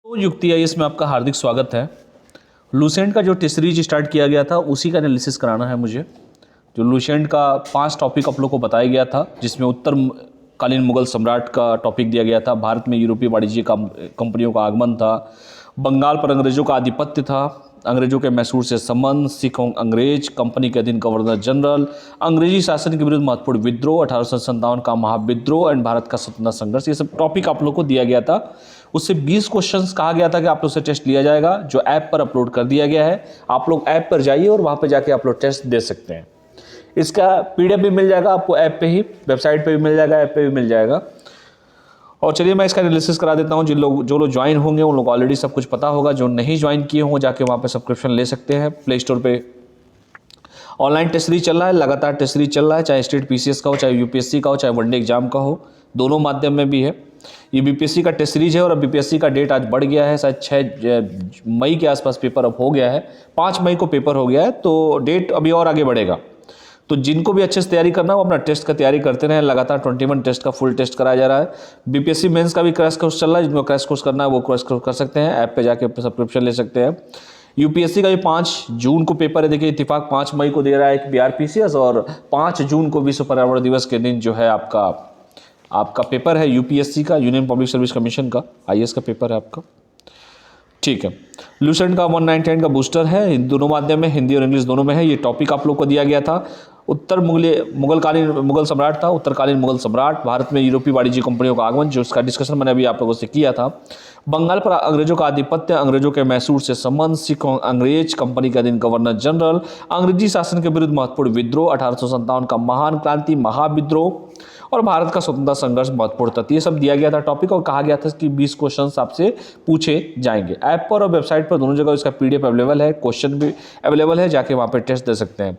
तो युक्ति है, इसमें आपका हार्दिक स्वागत है। लूसेंट का जो टेस्ट सीरीज स्टार्ट किया गया था उसी का एनालिसिस कराना है मुझे। जो लूसेंट का 5 टॉपिक आप लोग को बताया गया था, जिसमें उत्तर कालीन मुगल सम्राट का टॉपिक दिया गया था, भारत में यूरोपीय वाणिज्य कंपनियों का आगमन था, बंगाल पर अंग्रेजों का आधिपत्य था, अंग्रेजों के मैसूर से संबंध, सिख अंग्रेज कंपनी के अधीन गवर्नर जनरल, अंग्रेजी शासन के विरुद्ध महत्वपूर्ण विद्रोह, 1857 का महाविद्रोह एंड भारत का स्वतंत्रता संघर्ष, ये सब टॉपिक आप लोग को दिया गया था। उससे 20 क्वेश्चंस कहा गया था कि आप लोग से टेस्ट लिया जाएगा, जो ऐप पर अपलोड कर दिया गया है। आप लोग ऐप पर जाइए और वहाँ पर जाके आप लोग टेस्ट दे सकते हैं। इसका पीडीएफ भी मिल जाएगा आपको, ऐप पे ही, वेबसाइट पे भी मिल जाएगा, ऐप पे भी मिल जाएगा। और चलिए मैं इसका एनालिसिस करा देता हूँ। जो लोग ज्वाइन होंगे उन लोग ऑलरेडी सब कुछ पता होगा, जो नहीं ज्वाइन किए होंगे जाके वहाँ पे सब्सक्रिप्शन ले सकते हैं। प्ले स्टोर पे ऑनलाइन टेस्ट सीरीज चल रहा है, लगातार टेस्ट सीरीज चल रहा है, चाहे स्टेट पीसीएस का हो, चाहे यूपीएससी का हो, चाहे वनडे एग्जाम का हो, दोनों माध्यम में भी है। ये बीपीएससी का टेस्ट सीरीज है और अब बीपीएससी का डेट आज बढ़ गया है, शायद 6 मई के आसपास पेपर अब हो गया है, 5 मई को पेपर हो गया है, तो डेट अभी और आगे बढ़ेगा। तो जिनको भी अच्छे से तैयारी करना है वो अपना टेस्ट का तैयारी करते रहें। लगातार 21 टेस्ट का फुल टेस्ट कराया जा रहा है। बीपीएससी मेंस का भी क्रैश कोर्स चल रहा है, जिनको क्रैश कोर्स करना है वो क्रैश कोर्स कर सकते हैं, ऐप पे जाके सब्सक्रिप्शन ले सकते हैं। यूपीएससी का भी 5 जून को पेपर है। देखिए इत्तेफाक 5 मई को दे रहा है बीआरपीसीएस, और 5 जून को विश्व पर्यावरण दिवस के दिन जो है आपका पेपर है यूपीएससी का, यूनियन पब्लिक सर्विस कमीशन का, आईएएस का पेपर है आपका। ठीक है, लूसेंट का 199 का बूस्टर है, दोनों माध्यम में, हिंदी और इंग्लिश दोनों में है। ये टॉपिक आप लोग को दिया गया था। उत्तर मुगल सम्राट था, उत्तरकालीन मुगल सम्राट, भारत में यूरोपीय वाणिज्य कंपनियों का आगमन, जो उसका डिस्कशन मैंने अभी आप लोगों से किया था। बंगाल पर अंग्रेजों का आधिपत्य, अंग्रेजों के मैसूर से संबंध, सिख अंग्रेज कंपनी के अधीन गवर्नर जनरल, अंग्रेजी शासन के विरुद्ध महत्वपूर्ण विद्रोह, 1857 का महान क्रांति महाविद्रोह, और भारत का स्वतंत्रता संघर्ष महत्वपूर्ण तथ्य, ये सब दिया गया था टॉपिक। और कहा गया था कि 20 क्वेश्चंस आपसे पूछे जाएंगे। ऐप पर और वेबसाइट पर दोनों जगह इसका पीडीएफ अवेलेबल है, क्वेश्चन भी अवेलेबल है, जाके वहाँ पे टेस्ट दे सकते हैं।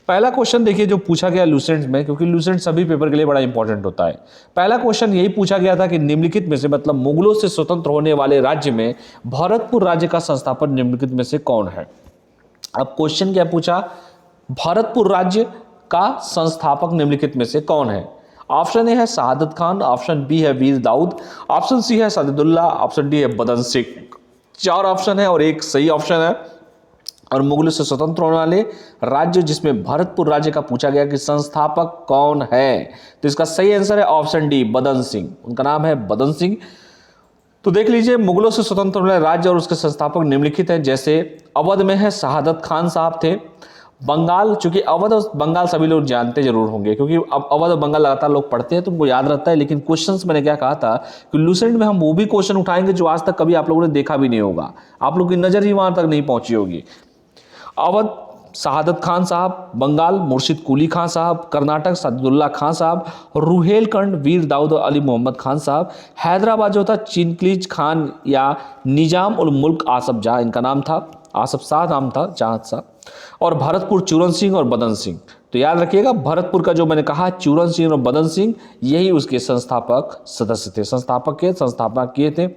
पहला क्वेश्चन देखिए जो पूछा गया लूसेंट में, क्योंकि लूसेंट सभी पेपर के लिए बड़ा इंपॉर्टेंट होता है। पहला क्वेश्चन यही पूछा गया था कि निम्नलिखित में से, मतलब मुगलों से स्वतंत्र होने वाले राज्य में भरतपुर राज्य का संस्थापक निम्नलिखित में से कौन है। अब क्वेश्चन क्या पूछा, भरतपुर राज्य का संस्थापक निम्नलिखित में से कौन है। ऑप्शन ए है शहादत खान, ऑप्शन बी है वीर दाऊद, ऑप्शन सी है साजिदुल्ला, ऑप्शन डी है बदन सिंह। 4 ऑप्शन है और एक सही ऑप्शन है। और मुगलों से स्वतंत्र होने वाले राज्य जिसमें भरतपुर राज्य का पूछा गया कि संस्थापक कौन है, तो इसका सही आंसर है ऑप्शन डी, बदन सिंह। उनका नाम है बदन सिंह। तो देख लीजिए, मुगलों से स्वतंत्र होने वाले राज्य और उसके संस्थापक निम्नलिखित हैं। जैसे अवध में है शहादत खान साहब थे। बंगाल, चूंकि अवध और बंगाल सभी लोग जानते जरूर होंगे, क्योंकि अब अवध और बंगाल लगातार लोग पढ़ते हैं तो उनको याद रहता है। लेकिन क्वेश्चंस मैंने क्या कहा था कि लूसेंट में हम वो भी क्वेश्चन उठाएंगे जो आज तक कभी आप लोगों ने देखा भी नहीं होगा, आप लोग की नजर ही वहां तक नहीं पहुंची होगी। अवध शहादत खान साहब, बंगाल मुर्शिद कुली खान साहब, कर्नाटक साजिदुल्ला खान साहब, रुहेलखंड वीर दाऊद और अली मोहम्मद खान साहब, हैदराबाद जो था चिनक्लीज खान या निजाम उल मुल्क आसफ शाह, इनका नाम था, आसफ शाह नाम था, जहां साहब, और भरतपुर चूरन सिंह और बदन सिंह। तो याद रखिएगा, भरतपुर का जो मैंने कहा चूरन सिंह और बदन सिंह, यही उसके संस्थापक सदस्य थे, संस्थापना किए थे।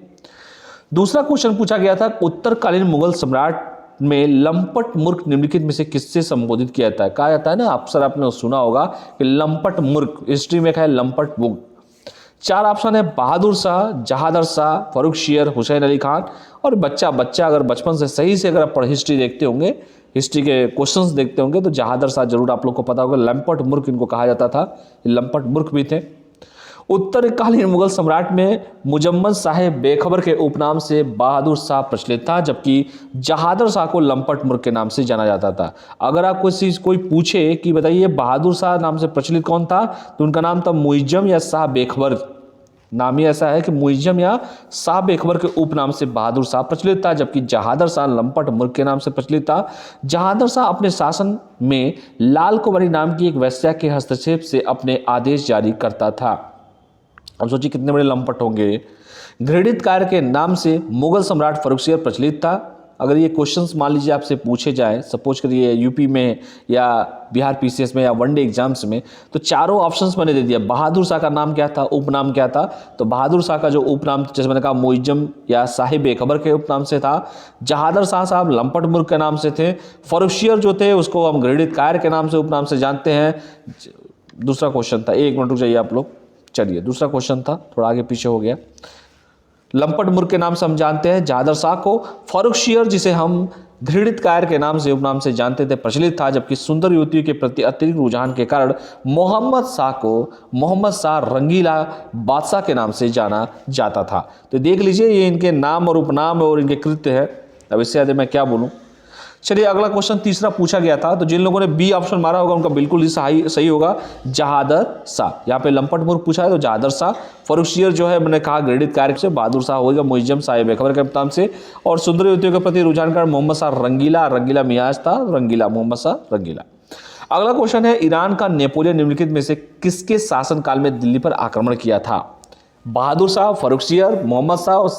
दूसरा क्वेश्चन पूछा गया था, उत्तरकालीन मुगल सम्राट में लंपट मूर्ख निम्नलिखित में से किससे संबोधित किया जाता है। कहा जाता है ना, अक्सर आपने सुना होगा कि लंपट मूर्ख, हिस्ट्री में कहा है लंपट मूर्ख। 4 ऑप्शन है, बहादुर शाह, जहादर शाह, फर्रुख शेर, हुसैन अली खान। और बच्चा अगर बचपन से सही से अगर आप हिस्ट्री देखते होंगे, हिस्ट्री के क्वेश्चंस देखते होंगे, तो जहादर शाह जरूर आप लोग को पता होगा। लंपट मूर्ख इनको कहा जाता था, लंपट मूर्ख भी थे। उत्तरकालीन मुगल सम्राट में मुजम्मल साहेब बेखबर के उपनाम से बहादुर शाह प्रचलित था, जबकि जहादर शाह को लंपट मूर्ख के नाम से जाना जाता था। अगर आप कोई पूछे कि बताइए बहादुर शाह नाम से प्रचलित कौन था, तो उनका नाम था मुइज्जम या शाह बेखबर। नाम ही ऐसा है कि मुइज्जम या शाह बेखबर के उपनाम से बहादुर शाह प्रचलित था, जबकि जहादर शाह लंपट मूर्ख के नाम से प्रचलित था। जहादर शाह अपने शासन में लाल कुंवरी नाम की एक वेश्या के हस्तक्षेप से अपने आदेश जारी करता था। अब सोचिए कितने बड़े लंपट होंगे। घृणित कार्य के नाम से मुगल सम्राट फर्रुख शेर प्रचलित था। अगर ये क्वेश्चंस मान लीजिए आपसे पूछे जाए, सपोज करिए यूपी में या बिहार पीसीएस में या वनडे एग्जाम्स में, तो चारों ऑप्शंस मैंने दे दिया। बहादुर शाह का नाम क्या था, उपनाम क्या था, तो बहादुर शाह का जो उपनाम जैसे मैंने कहा मुइज्जम या साहिब बेखबर के उपनाम से था। जहादर शाह साहब लंपट मूर्ख के नाम से थे। फर्रुख शेर जो थे उसको हम घृणित कार्य के नाम से उपनाम से जानते हैं। दूसरा क्वेश्चन था, 1 मिनट रुक जाइए आप लोग, चलिए दूसरा क्वेश्चन था, थोड़ा आगे पीछे हो गया। लंपट मुर्ग के नाम से हम जानते हैं जहादर शाह को। फर्रुखशियर जिसे हम घृणित कायर के नाम से उपनाम से जानते थे प्रचलित था, जबकि सुंदर युवतियों के प्रति अतिरिक्त रुझान के कारण मोहम्मद शाह को मोहम्मद शाह रंगीला बादशाह के नाम से जाना जाता था। तो देख लीजिए ये इनके नाम और उपनाम और इनके कृत्य है। अब इससे ज़्यादा मैं क्या बोलूँ। चलिए अगला क्वेश्चन तीसरा पूछा गया था, तो जिन लोगों ने बी ऑप्शन मारा होगा उनका बिल्कुल ही सही होगा, जहादर शाह। यहाँ पे लंपट मुर्ग पूछा है तो जहादर शाह। फर्रुखशियर जो है मैंने कहा घृणित कार्य से बहादुर शाह होगा मुइज्जम साहिब खबर के नाम से, और सुंदर युवतियों के प्रति रुझान कारण मोहम्मद शाह रंगीला मियाज था, रंगीला मोहम्मद शाह रंगीला। अगला क्वेश्चन है ईरान का नेपोलियन निम्नलिखित में से किसके शासनकाल में दिल्ली पर आक्रमण किया था? बहादुर शाह, फर्रुखशियर, मोहम्मद शाह और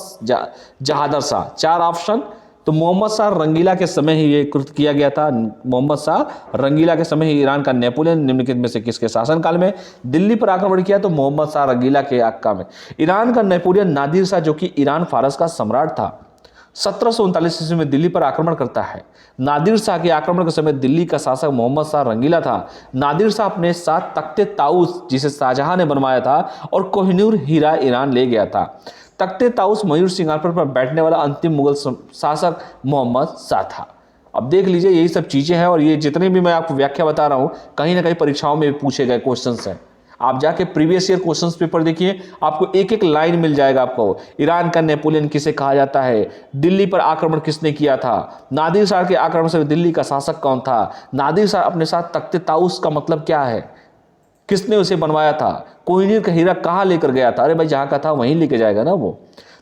जहादर शाह। 4 ऑप्शन। तो मोहम्मद शाह रंगीला के समय ही ये कृत किया गया था। मोहम्मद शाह रंगीला के समय ही ईरान का नेपोलियन निम्नलिखित में से किसके शासनकाल में दिल्ली पर आक्रमण किया? तो मोहम्मद शाह रंगीला के आका में। ईरान का नेपोलियन नादिर शाह जो कि ईरान फारस का सम्राट था 1739 ईस्वी में दिल्ली पर आक्रमण करता है। नादिर शाह के आक्रमण के समय दिल्ली का शासक मोहम्मद शाह रंगीला था। नादिर शाह अपने साथ तख्ते ताउस जिसे शाहजहां ने बनवाया था और कोहिनूर हीरा ईरान ले गया था। तख्ते ताउस मयूर सिंगारपुर पर बैठने वाला अंतिम मुगल शासक मोहम्मद शाह था। अब देख लीजिए यही सब चीजें हैं, और ये जितने भी मैं आपको व्याख्या बता रहा हूं कहीं ना कहीं परीक्षाओं में पूछे गए क्वेश्चंस हैं। आप जाके प्रीवियस ईयर क्वेश्चंस पेपर देखिए, आपको एक एक लाइन मिल जाएगा। आपको ईरान का नेपोलियन किसे कहा जाता है, दिल्ली पर आक्रमण किसने किया था, नादिर शाह के आक्रमण से दिल्ली का शासक कौन था, नादिर शाह अपने साथ तख्ते ताउस का मतलब क्या है, किसने उसे बनवाया था, कोहिनूर का हीरा कहाँ लेकर गया था। अरे भाई जहाँ का था वहीं लेके जाएगा ना वो।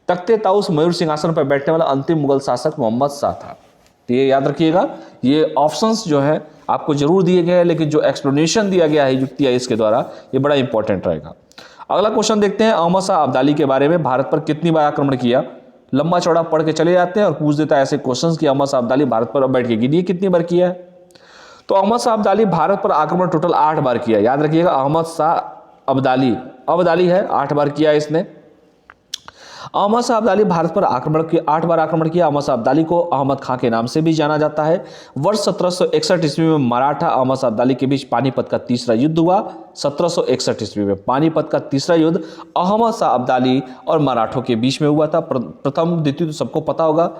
तख्ते ताउस मयूर सिंहासन पर बैठने वाला अंतिम मुगल शासक मोहम्मद शाह था। तो ये याद रखिएगा, ये ऑप्शंस जो है आपको जरूर दिए गए हैं, लेकिन जो एक्सप्लेनेशन दिया गया है युक्ति है इसके द्वारा ये बड़ा इंपॉर्टेंट रहेगा। अगला क्वेश्चन देखते हैं, अहमद शाह अब्दाली के बारे में भारत पर कितनी बार आक्रमण किया? लंबा चौड़ा पढ़ के चले जाते हैं और पूछ देता है ऐसे क्वेश्चन कि अहमद शाह अब्दाली भारत पर बैठ के गिनिए कितनी बार किया है। तो अहमद शाह अब्दाली भारत पर आक्रमण टोटल 8 बार किया। याद रखिएगा अहमद शाह अब्दाली है 8 बार किया इसने। अहमद शाह अब्दाली भारत पर 8 बार आक्रमण किया। अहमद शाह अब्दाली को अहमद खां के नाम से भी जाना जाता है। वर्ष 1761 ईस्वी में मराठा अहमद शाह अब्दाली के बीच पानीपत का तीसरा युद्ध हुआ। 1761 ईस्वी में पानीपत का तीसरा युद्ध अहमद शाह अब्दाली और मराठों के बीच में हुआ था। प्रथम द्वितीय तो सबको पता होगा,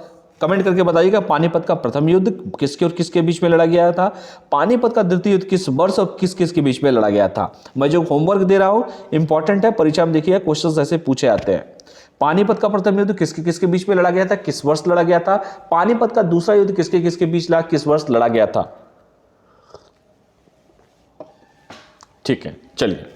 कमेंट करके बताइएगा पानीपत का प्रथम युद्ध किसके और किसके बीच में लड़ा गया था, पानीपत का द्वितीय युद्ध किस वर्ष और किस किस के बीच में लड़ा गया था। मैं जो होमवर्क दे रहा हूं इंपॉर्टेंट है, परीक्षा में देखिए क्वेश्चंस ऐसे पूछे आते हैं। पानीपत का प्रथम युद्ध किसके किसके बीच में लड़ा गया था, किस वर्ष लड़ा गया था। पानीपत का दूसरा युद्ध किसके किसके बीच लड़ा, किस वर्ष लड़ा गया था। ठीक है चलिए,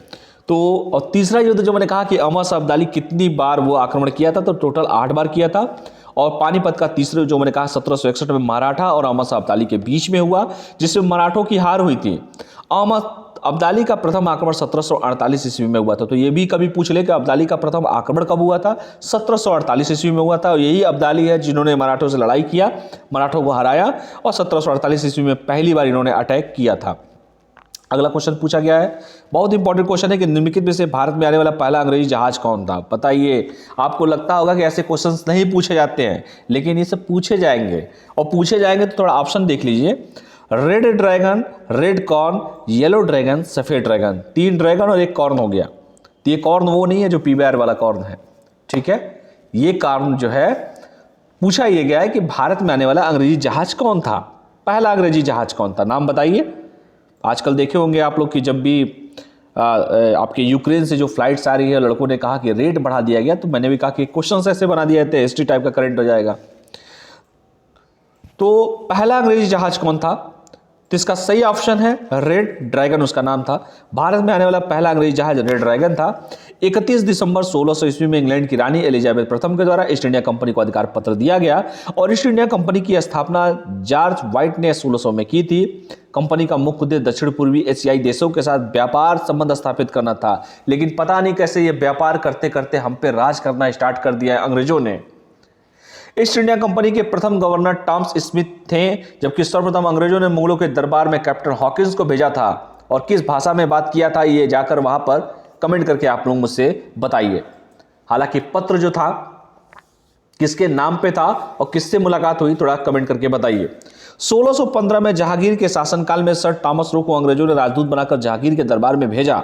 तो और तीसरा युद्ध जो मैंने कहा कि अहमद शाह अब्दाली कितनी बार वो आक्रमण किया था, तो टोटल 8 बार किया था। और पानीपत का तीसरा जो मैंने कहा 1761 में मराठा और अहमद शाह अब्दाली के बीच में हुआ, जिसमें मराठों की हार हुई थी। अहमद अब्दाली का प्रथम आक्रमण 1748 ईस्वी में हुआ था। तो ये भी कभी पूछ ले कि अब्दाली का प्रथम आक्रमण कब हुआ था, 1748 ईस्वी में हुआ था। और यही अब्दाली है जिन्होंने मराठों से लड़ाई किया, मराठों को हराया और 1748 ईस्वी में पहली बार इन्होंने अटैक किया था। अगला क्वेश्चन पूछा गया है, बहुत इंपॉर्टेंट क्वेश्चन है कि निम्नलिखित में से भारत में आने वाला पहला अंग्रेजी जहाज कौन था। बताइए, आपको लगता होगा कि ऐसे क्वेश्चंस नहीं पूछे जाते हैं, लेकिन ये सब पूछे जाएंगे। और पूछे जाएंगे तो थोड़ा ऑप्शन देख लीजिए, red dragon, red corn, yellow dragon, सफेद ड्रैगन। 3 ड्रैगन और 1 कॉर्न हो गया। तो ये कॉर्न वो नहीं है जो पीबीआर वाला कॉर्न है, ठीक है। ये कॉर्न जो है पूछा ये गया है कि भारत में आने वाला अंग्रेजी जहाज कौन था, पहला अंग्रेजी जहाज कौन था, नाम बताइए। आजकल देखे होंगे आप लोग कि जब भी आपके यूक्रेन से जो फ्लाइट्स आ रही है, लड़कों ने कहा कि रेट बढ़ा दिया गया, तो मैंने भी कहा कि क्वेश्चन ऐसे बना दिए थे, हिस्ट्री टाइप का करंट हो जाएगा। तो पहला अंग्रेजी जहाज कौन था, तो इसका सही ऑप्शन है रेड ड्रैगन, उसका नाम था। भारत में आने वाला पहला अंग्रेजी जहाज रेड ड्रैगन था। 31 दिसंबर 1600 ईस्वी में इंग्लैंड की रानी एलिजाबेथ प्रथम के द्वारा ईस्ट इंडिया कंपनी को अधिकार पत्र दिया गया और ईस्ट इंडिया कंपनी की स्थापना जॉर्ज व्हाइट ने 1600 में की थी। कंपनी का मुख्य उद्देश्य दक्षिण पूर्वी एशियाई देशों के साथ व्यापार संबंध स्थापित करना था, लेकिन पता नहीं कैसे ये व्यापार करते करते हम पे राज करना स्टार्ट कर दिया है अंग्रेजों ने। ईस्ट इंडिया कंपनी के प्रथम गवर्नर टॉमस स्मिथ थे, जबकि सर्वप्रथम अंग्रेजों ने मुगलों के दरबार में कैप्टन हॉकिंस को भेजा था। और किस भाषा में बात किया था ये जाकर वहां पर कमेंट करके आप लोग मुझसे बताइए। हालांकि पत्र जो था किसके नाम पे था और किससे मुलाकात हुई, थोड़ा कमेंट करके बताइए। 1615 में जहांगीर के शासनकाल में सर टॉमस रो को अंग्रेजों ने राजदूत बनाकर जहांगीर के दरबार में भेजा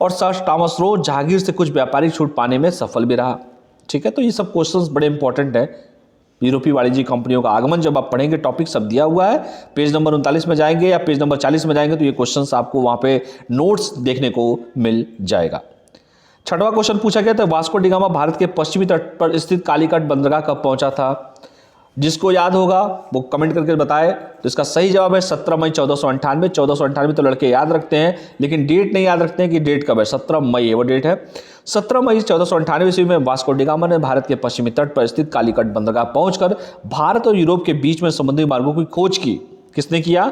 और सर टॉमस रो जहांगीर से कुछ व्यापारिक छूट पाने में सफल भी रहा। ठीक है, तो ये सब क्वेश्चंस बड़े इंपॉर्टेंट है। यूरोपीय वाणिज्यिक कंपनियों का आगमन, जब आप पढ़ेंगे टॉपिक सब दिया हुआ है, पेज नंबर 39 में जाएंगे या पेज नंबर 40 में जाएंगे तो ये क्वेश्चंस आपको वहां पे नोट्स देखने को मिल जाएगा। छठवां क्वेश्चन पूछा गया था, वास्को डी गामा भारत के पश्चिमी तट पर स्थित कालीकट बंदरगाह कब पहुंचा था? जिसको याद होगा वो कमेंट करके बताए। तो इसका सही जवाब है 17 मई 1498। 1498 तो लड़के याद रखते हैं, लेकिन डेट नहीं याद रखते हैं कि डेट कब है। 17 मई है वो डेट है। 17 मई 1498 ईस्वी में वास्को डी गामा ने भारत के पश्चिमी तट पर स्थित कालीकट बंदरगाह पहुंचकर भारत और यूरोप के बीच में समुद्री मार्गों की खोज की। किसने किया?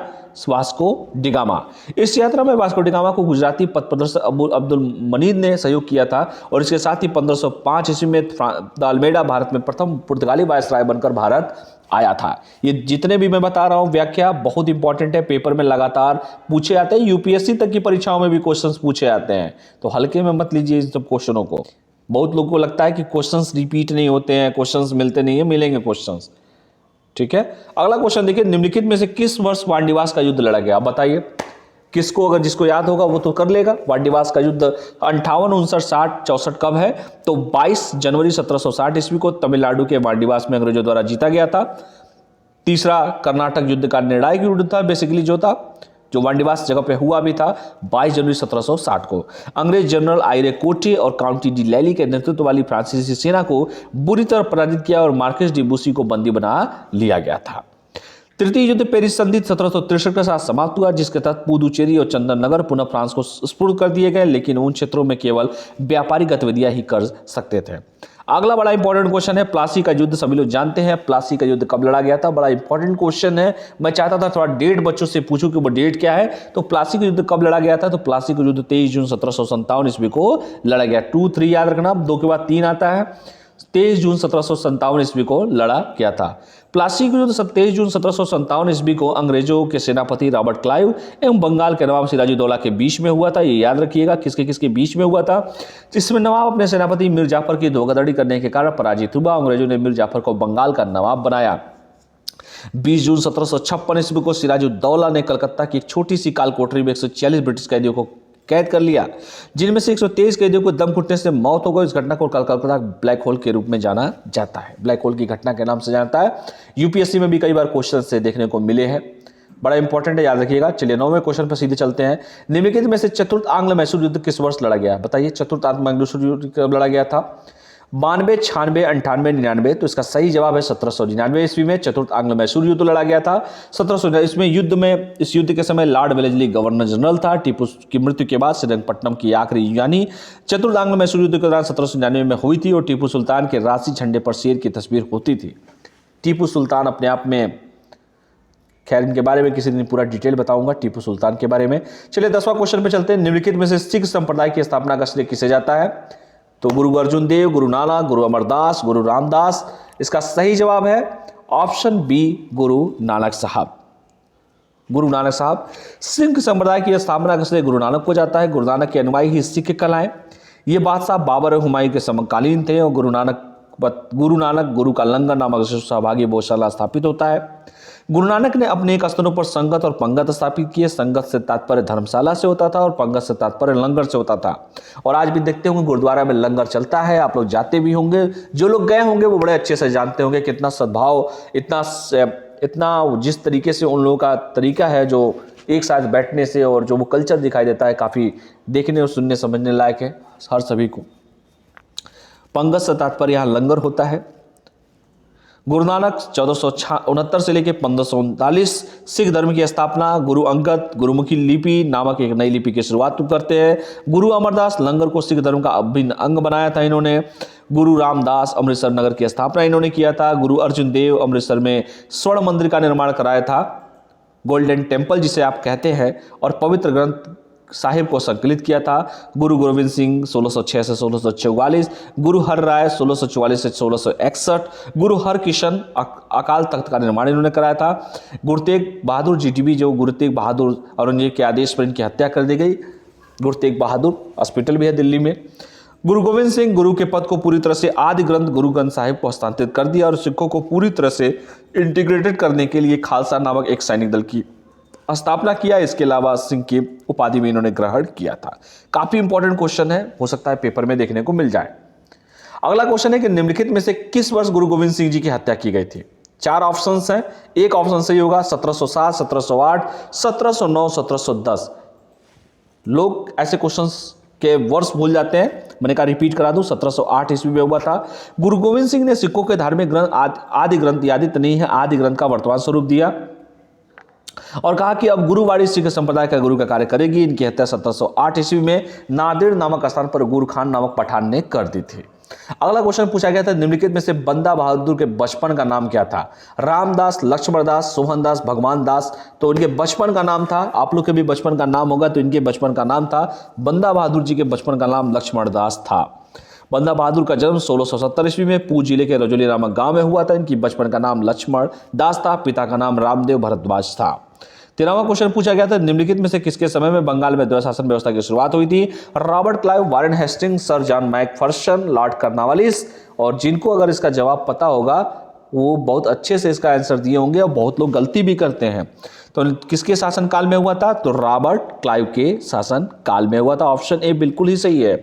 Vasco D gamma. इस यात्रा में वास्को डी गामा को गुजराती पथ प्रदर्शक अब्दुल मनीद ने सहयोग किया था और इसके साथ ही 1505 ईस्वी में अल्मेडा भारत में प्रथम पुर्तगाली वायसराय बनकर भारत आया था। ये जितने भी मैं बता रहा हूं व्याख्या बहुत इंपॉर्टेंट है, पेपर में लगातार पूछे जाते हैं, यूपीएससी तक की परीक्षाओं में भी क्वेश्चंस पूछे जाते हैं, तो हल्के में मत लीजिए इन सब क्वेश्चनों को। बहुत लोगों को लगता है कि क्वेश्चंस रिपीट नहीं होते हैं, क्वेश्चंस मिलते नहीं है, मिलेंगे क्वेश्चंस। ठीक है, अगला क्वेश्चन देखिए, निम्नलिखित में से किस वर्ष वाणिवास का युद्ध लड़ा गया? आप बताइए किसको, अगर जिसको याद होगा वो तो कर लेगा। वाणिवास का युद्ध 58, 59, 60, 64 कब है? तो 22 जनवरी 1760 ईस्वी को तमिलनाडु के वाणिवास में अंग्रेजों द्वारा जीता गया था। तीसरा कर्नाटक युद्ध का निर्णायक युद्ध था, बेसिकली जो वाणिवास जगह पे हुआ भी था 22 जनवरी 1760 को। अंग्रेज जनरल आयरे कोटे और काउंटी डी लैली के नेतृत्व वाली फ्रांसीसी सेना को बुरी तरह पराजित किया और मार्केस डी बूसी को बंदी बना लिया गया था। तृतीय युद्ध पेरिस संधि 1763 के साथ समाप्त हुआ, जिसके तहत पुदुचेरी और चंदननगर पुनः फ्रांस को सुपुर्द कर दिए गए, लेकिन उन क्षेत्रों में केवल व्यापारिक गतिविधियां ही कर सकते थे। अगला बड़ा इंपॉर्टेंट क्वेश्चन है, प्लासी का युद्ध सभी लोग जानते हैं। प्लासी का युद्ध कब लड़ा गया था? बड़ा इंपॉर्टेंट क्वेश्चन है, मैं चाहता था थोड़ा डेट बच्चों से पूछूं कि वो डेट क्या है। तो प्लासी का युद्ध कब लड़ा गया था? तो प्लासी का युद्ध 23 जून 1757 ईस्वी को लड़ा गया। 2, 3 याद रखना, 2 के बाद 3 आता है। 23 जून 1757 ईस्वी को लड़ा गया था। प्लासी का युद्ध 23 जून 1757 ईस्वी को अंग्रेजों के सेनापति रॉबर्ट क्लाइव एवं बंगाल के नवाब सिराजुद्दौला के बीच में हुआ था। ये याद रखिएगा किसके किसके बीच में हुआ था। जिसमें नवाब अपने सेनापति मीर जाफर की धोखाधड़ी करने के कारण पराजित हुआ। अंग्रेजों ने मीर जाफर को बंगाल का नवाब बनाया। 20 जून 1756 ईस्वी को सिराजुद्दौला ने कलकत्ता की एक छोटी सी काल कोठरी में 140 ब्रिटिश कैदियों को कैद कर लिया, जिनमें से 123 कैदियों को दम घुटने से मौत हो गई। इस घटना को कलकत्ता ब्लैक होल के रूप में जाना जाता है, ब्लैक होल की घटना के नाम से जानता है। यूपीएससी में भी कई बार क्वेश्चन से देखने को मिले हैं, बड़ा इंपॉर्टेंट है, याद रखिएगा। चलिए 9वें क्वेश्चन पर सीधे चलते हैं। निम्नलिखित में से चतुर्थ आंग्ल मैसूर युद्ध किस वर्ष लड़ा गया? बताइए चतुर्थ आंग्ल मैसूर युद्ध कब लड़ा गया था? 92, 96, 98, 99। तो इसका सही जवाब है 1799 ईस्वी में चतुर्थ आंग्ल मैसूर युद्ध लड़ा गया था। 1700 इस युद्ध के समय लॉर्ड वेलेस्ली गवर्नर जनरल था। टीपू की मृत्यु के बाद श्रीरंगपट्टनम की आखिरी यानी चतुर्थ आंग्ल मैसूर युद्ध के दौरान 1799 में हुई थी और टीपू सुल्तान के राशि झंडे पर शेर की तस्वीर होती थी। टीपू सुल्तान अपने आप में, खैर इनके बारे में किसी दिन पूरा डिटेल बताऊंगा टीपू सुल्तान के बारे में। चलिए 10वां क्वेश्चन पे चलते हैं। निम्नलिखित में से सिख संप्रदाय की स्थापना का श्रेय किसे जाता है? तो गुरु अर्जुन देव, गुरु नानक, गुरु अमरदास, गुरु रामदास। इसका सही जवाब है ऑप्शन बी, गुरु नानक साहब। गुरु नानक साहब। सिख संप्रदाय की स्थापना का श्रेय गुरु नानक को जाता है। गुरु नानक के अनुयायी ही सिख कहलाए। ये बादशाह बाबर और हुमायूं के समकालीन थे और गुरु नानक गुरु का लंगर नामक सहभागी गौशाला स्थापित होता है। गुरु नानक ने अपने एक स्थानों पर संगत और पंगत स्थापित किए। संगत से तात्पर्य धर्मशाला से होता था और पंगत से तात्पर्य लंगर से होता था। और आज भी देखते होंगे गुरुद्वारा में लंगर चलता है, आप लोग जाते भी होंगे, जो लोग गए होंगे वो बड़े अच्छे से जानते होंगे कितना सद्भाव, इतना जिस तरीके से उन लोगों का तरीका है, जो एक साथ बैठने से और जो वो कल्चर दिखाई देता है, काफ़ी देखने और सुनने समझने लायक है हर सभी को। पंगत से तात्पर्य यहाँ लंगर होता है। गुरु नानक 1469 से लेकर 1539 सिख धर्म की स्थापना। गुरु अंगद गुरुमुखी लिपि नामक एक नई लिपि की शुरुआत करते हैं। गुरु अमरदास लंगर को सिख धर्म का अभिन्न अंग बनाया था इन्होंने। गुरु रामदास अमृतसर नगर की स्थापना इन्होंने किया था। गुरु अर्जुन देव अमृतसर में स्वर्ण मंदिर का निर्माण कराया था, गोल्डन टेम्पल जिसे आप कहते हैं, और पवित्र ग्रंथ साहिब को संकलित किया था। गुरु गोविंद सिंह 1606 से 1644, गुरु हर राय 1644 से 1661, गुरु हर किशन अकाल तख्त का निर्माण इन्होंने कराया था। गुरु तेग बहादुर जीटीबी, जो गुरु तेग बहादुर औरंगजेब के आदेश पर इनकी हत्या कर दी गई। गुरु तेग बहादुर हॉस्पिटल भी है दिल्ली में। गुरु गोविंद सिंह गुरु के पद को पूरी तरह से आदि ग्रंथ गुरु ग्रंथ साहिब को हस्तांतरित कर दिया और सिखों को पूरी तरह से इंटीग्रेटेड करने के लिए खालसा नामक एक सैनिक दल की स्थापना किया। इसके अलावा सिंह की उपाधि में इन्होंने ग्रहण किया था। काफी इंपॉर्टेंट क्वेश्चन है, हो सकता है पेपर में देखने को मिल जाए। अगला क्वेश्चन है कि निम्नलिखित में से किस वर्ष गुरु गोविंद सिंह जी की हत्या की गई थी। चार ऑप्शंस हैं, एक ऑप्शन सही होगा 1707, 1708, 1709, 1710। लोग ऐसे क्वेश्चंस के वर्ष भूल जाते हैं, मैंने कहा रिपीट करा दूं, 1708 ईस्वी में हुआ था। गुरु गोविंद सिंह ने सिखों के धार्मिक ग्रंथ आदि ग्रंथ, यादी तो नहीं है, आदि ग्रंथ का वर्तमान स्वरूप दिया और कहा कि अब गुरुवाड़ी सिख संप्रदाय का गुरु का कार्य करेगी। इनकी हत्या 1708 ईस्वी में नादेड़ नामक स्थान पर गुरु खान नामक पठान ने कर दी थी। अगला क्वेश्चन पूछा गया था, निम्नलिखित में से बंदा बहादुर के बचपन का नाम क्या था। रामदास, लक्ष्मणदास, सोहनदास, भगवान दास। तो इनके बचपन का नाम था, आप लोग के भी बचपन का नाम होगा, तो इनके बचपन का नाम था, बंदा बहादुर जी के बचपन का नाम लक्ष्मणदास था। बंदा बहादुर का जन्म 1670 ईस्वी में पूंछ जिले के रजौली नामक गांव में हुआ था। इनकी बचपन का नाम लक्ष्मण दास था, पिता का नाम रामदेव भरद्वाज था। 13वां क्वेश्चन पूछा गया था, निम्नलिखित में से किसके समय में बंगाल में द्वैध शासन व्यवस्था की शुरुआत हुई थी। Robert Clive, Warren Hastings, sir John Macpherson, Lord Cornwallis. और जिनको अगर इसका जवाब पता होगा वो बहुत अच्छे से इसका आंसर दिए होंगे और बहुत लोग गलती भी करते हैं। तो किसके शासन काल में हुआ था, तो रॉबर्ट क्लाइव के शासन काल में हुआ था। ऑप्शन ए बिल्कुल ही सही है।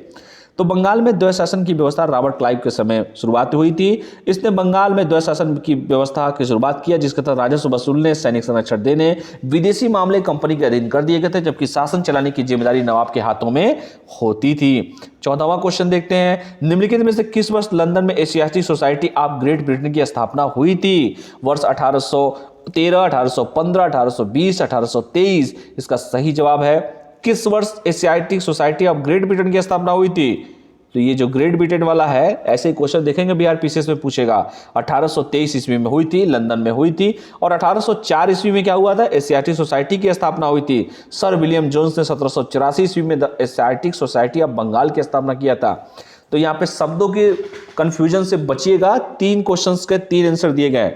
तो बंगाल में द्वैध शासन की व्यवस्था रॉबर्ट क्लाइव के समय शुरुआत हुई थी। इसने बंगाल में द्वैध शासन की व्यवस्था की शुरुआत किया, जिसके तहत राजस्व वसूलने, सैनिक संरक्षण देने, विदेशी मामले कंपनी के अधीन कर दिए गए थे, जबकि शासन चलाने की जिम्मेदारी नवाब के हाथों में होती थी। 14वां क्वेश्चन देखते हैं, निम्नलिखित में से किस वर्ष लंदन में Asiatic society of great Britain की स्थापना हुई थी। वर्ष 1813, 1815, 1820, 1823। इसका सही जवाब है किस वर्ष Asiatic society of great Britain की स्थापना हुई थी। तो ये जो ग्रेट ब्रिटेन वाला है, ऐसे क्वेश्चन देखेंगे बिहार पीसीएस में पूछेगा। 1823 ईस्वी में हुई थी, लंदन में हुई थी। और 1804 ईस्वी में क्या हुआ था, एशियाटिक सोसाइटी की स्थापना हुई थी। सर विलियम जोन्स ने 1784 ईस्वी में एशियाटिक सोसाइटी ऑफ बंगाल की स्थापना किया था। तो यहाँ पे शब्दों के कंफ्यूजन से बचिएगा। 3 क्वेश्चंस के 3 आंसर दिए गए।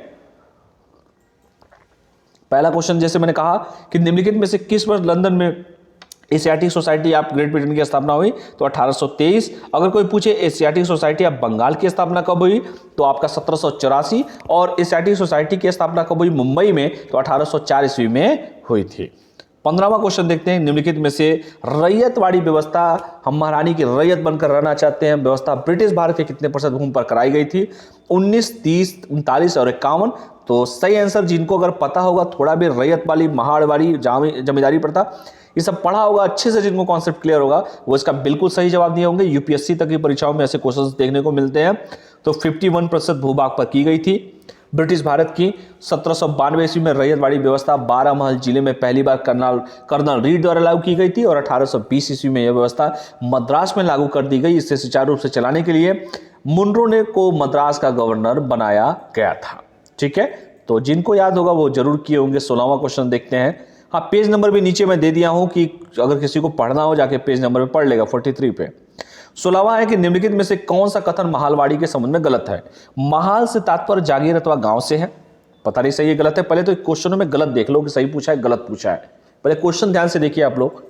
पहला क्वेश्चन जैसे मैंने कहा कि निम्नलिखित में से किस वर्ष लंदन में Asiatic society of great Britain की स्थापना हुई, तो 1823। अगर कोई पूछे एशियाटिक सोसाइटी ऑफ बंगाल की स्थापना कब हुई, तो आपका 1784। और एशियाटिक सोसाइटी की स्थापना कब हुई मुंबई में, तो 1804 ईस्वी में हुई थी। 15वां क्वेश्चन देखते हैं, निम्नलिखित में से रैयतवाड़ी व्यवस्था, हम महारानी की रैयत बनकर रहना चाहते हैं, व्यवस्था ब्रिटिश भारत के कितने % भूमि पर कराई गई थी। 19, 30, 39 और 51। तो सही आंसर जिनको अगर पता होगा, थोड़ा भी रैयत वाली, महाड़ वाली, जमींदारी प्रथा, ये सब पढ़ा होगा अच्छे से, जिनको कॉन्सेप्ट क्लियर होगा, वो इसका बिल्कुल सही जवाब दिए होंगे। यूपीएससी तक की परीक्षाओं में ऐसे क्वेश्चंस देखने को मिलते हैं। तो 51% भूभाग पर की गई थी ब्रिटिश भारत की। 1792 ईस्वी में रैयतवाड़ी व्यवस्था 12 महल जिले में पहली बार कर्नल रीड द्वारा लागू की गई थी। और 1820 ईस्वी में यह व्यवस्था मद्रास में लागू कर दी गई। इससे सुचारू रूप से चलाने के लिए मुनरो ने को मद्रास का गवर्नर बनाया गया था। ठीक है, तो जिनको याद होगा वो जरूर किए होंगे। 16वां क्वेश्चन देखते हैं। हाँ, पेज नंबर भी नीचे मैं दे दिया हूं कि अगर किसी को पढ़ना हो जाके पेज नंबर पे पढ़ लेगा, 43 पे। 16वां है कि निम्नलिखित में से कौन सा कथन महालवाड़ी के संबंध में गलत है। महाल से तात्पर्य जागीर अथवा गांव से है। पता नहीं सही है गलत है, पहले तो क्वेश्चनों में गलत देख लो कि सही पूछा है गलत पूछा है। पहले क्वेश्चन ध्यान से देखिए आप लोग।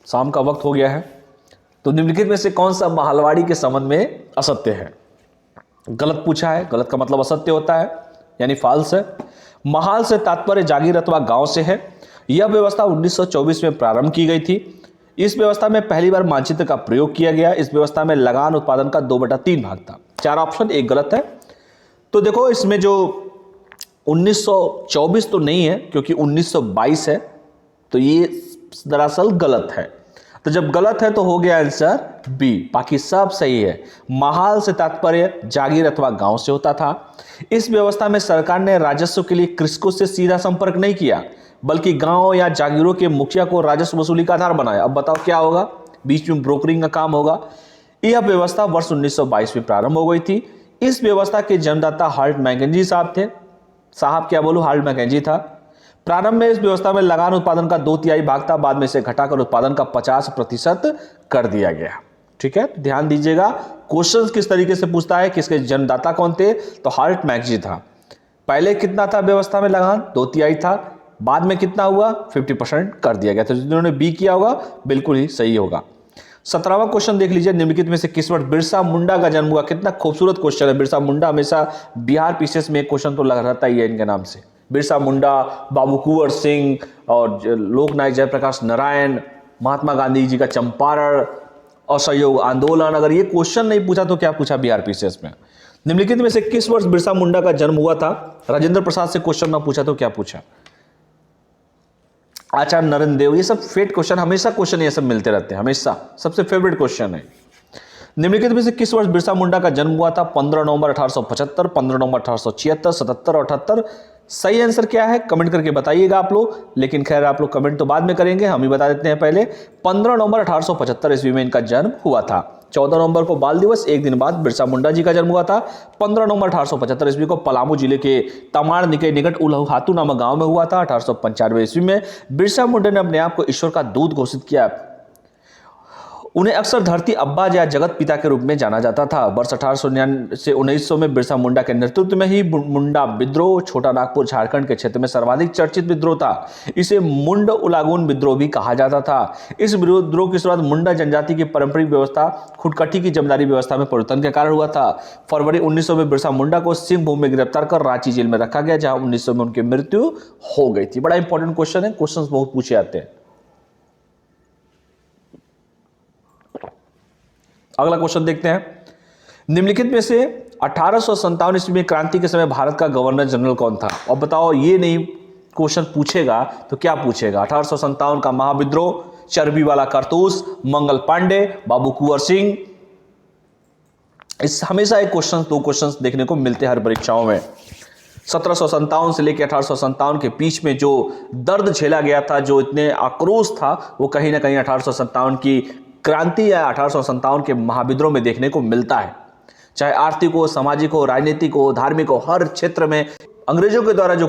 शाम का वक्त हो गया है, तो निम्नलिखित में से कौन सा महालवाड़ी के संबंध में असत्य है। गलत पूछा है, गलत का मतलब असत्य होता है, यानी फॉल्स है। महाल से तात्पर्य जागीर अथवा गांव से है। यह व्यवस्था 1924 में प्रारंभ की गई थी। इस व्यवस्था में पहली बार मानचित्र का प्रयोग किया गया। इस व्यवस्था में लगान उत्पादन का 2/3 भाग था। 4 ऑप्शन, एक गलत है। तो देखो इसमें जो 1924 तो नहीं है, क्योंकि 1922 है, तो ये दरअसल गलत है। तो जब गलत है तो हो गया आंसर बी, बाकी सब सही है। महाल से तात्पर्य जागीर अथवा गांव से होता था। इस व्यवस्था में सरकार ने राजस्व के लिए कृषकों से सीधा संपर्क नहीं किया, बल्कि गांव या जागीरों के मुखिया को राजस्व वसूली का आधार बनाया। अब बताओ क्या होगा, बीच में ब्रोकरिंग का काम होगा। यह व्यवस्था वर्ष 1922 में प्रारंभ हो गई थी। इस व्यवस्था के जन्मदाता हार्ट मैकेंजी साहब थे। साहब क्या बोलूं, हार्ट मैकेंजी था। प्रारंभ में इस व्यवस्था में लगान उत्पादन का 2/3 भाग था, बाद में इसे घटाकर उत्पादन का 50% कर दिया गया। ठीक है, ध्यान दीजिएगा क्वेश्चंस किस तरीके से पूछता है, किसके जन्मदाता कौन थे, तो हार्ट मैकेंजी था। पहले कितना था व्यवस्था में लगान, 2/3 था, बाद में कितना हुआ, 50% कर दिया गया। तो जिन्होंने बी किया होगा बिल्कुल ही सही होगा। 17वां क्वेश्चन देख लीजिए, निम्नलिखित में से किस वर्ष बिरसा मुंडा का जन्म हुआ। कितना खूबसूरत क्वेश्चन है। बिरसा मुंडा हमेशा बिहार पीसीएस में एक क्वेश्चन तो लग रहता ही है इनके नाम से। बिरसा मुंडा, बाबू कुंवर सिंह और लोकनायक जयप्रकाश नारायण, महात्मा गांधी जी का चंपारण, असहयोग आंदोलन। अगर ये क्वेश्चन नहीं पूछा तो क्या पूछा बीआरपीसीएस में? निम्नलिखित में से किस वर्ष बिरसा मुंडा का जन्म हुआ था? राजेंद्र प्रसाद से क्वेश्चन ना पूछा तो क्या पूछा? आचार्य नरेंद्र देव। ये सब फेट क्वेश्चन, हमेशा क्वेश्चन ये सब मिलते रहते हैं, हमेशा सबसे फेवरेट क्वेश्चन है। निम्नलिखित में से किस वर्ष बिरसा मुंडा का जन्म हुआ था? 15 नवंबर 1875, 15 नवंबर 1876, 77 और 78। सही आंसर क्या है कमेंट करके बताइएगा आप लोग, लेकिन खैर आप लोग कमेंट तो बाद में करेंगे, हम ही बता देते हैं पहले। 15 नवंबर 1875 ईस्वी में इनका जन्म हुआ था। 14 नवंबर को बाल दिवस, एक दिन बाद बिरसा मुंडा जी का जन्म हुआ था। 15 नवंबर 1875 ईस्वी को पलामू जिले के तमाड़ के निकट उल्हातू नामक गांव में हुआ था। 1895 ईस्वी में बिरसा मुंडा ने अपने आप को ईश्वर का दूत घोषित किया। उन्हें अक्सर धरती अब्बा या जगत पिता के रूप में जाना जाता था। वर्ष 1899 से 1900 में बिरसा मुंडा के नेतृत्व में ही मुंडा विद्रोह छोटा नागपुर झारखंड के क्षेत्र में सर्वाधिक चर्चित विद्रोह था। इसे मुंड उलागून विद्रोह भी कहा जाता था। इस विद्रोह की शुरुआत मुंडा जनजाति की पारंपरिक व्यवस्था खुदकठी की जमींदारी व्यवस्था में परिवर्तन के कारण हुआ था। फरवरी 1900 में बिरसा मुंडा को सिंहभूम में गिरफ्तार कर रांची जेल में रखा गया, जहां 1900 में उनकी मृत्यु हो गई थी। बड़ा इंपॉर्टेंट क्वेश्चन है, क्वेश्चन बहुत पूछे जाते हैं। अगला क्वेश्चन देखते हैं। निम्नलिखित में से 1857 ईस्वी में क्रांति के समय भारत का गवर्नर जनरल कौन था? और बताओ, ये नहीं क्वेश्चन पूछेगा तो क्या पूछेगा? 1857 का महाविद्रोह, चर्बी वाला कारतूस, मंगल पांडे, बाबू कुंवर सिंह। इस हमेशा एक क्वेश्चन, दो क्वेश्चन देखने को मिलते हैं हर परीक्षाओं में। 1757 से लेकर 1857 के बीच में जो दर्द झेला गया था, जो इतने आक्रोश था, वो कहीं ना कहीं 1857 की क्रांति या 1857 के महाविद्रोह में देखने को मिलता है। चाहे आर्थिक हो, सामाजिक हो, राजनीतिक हो, धार्मिक हो, हर क्षेत्र में अंग्रेजों के द्वारा जो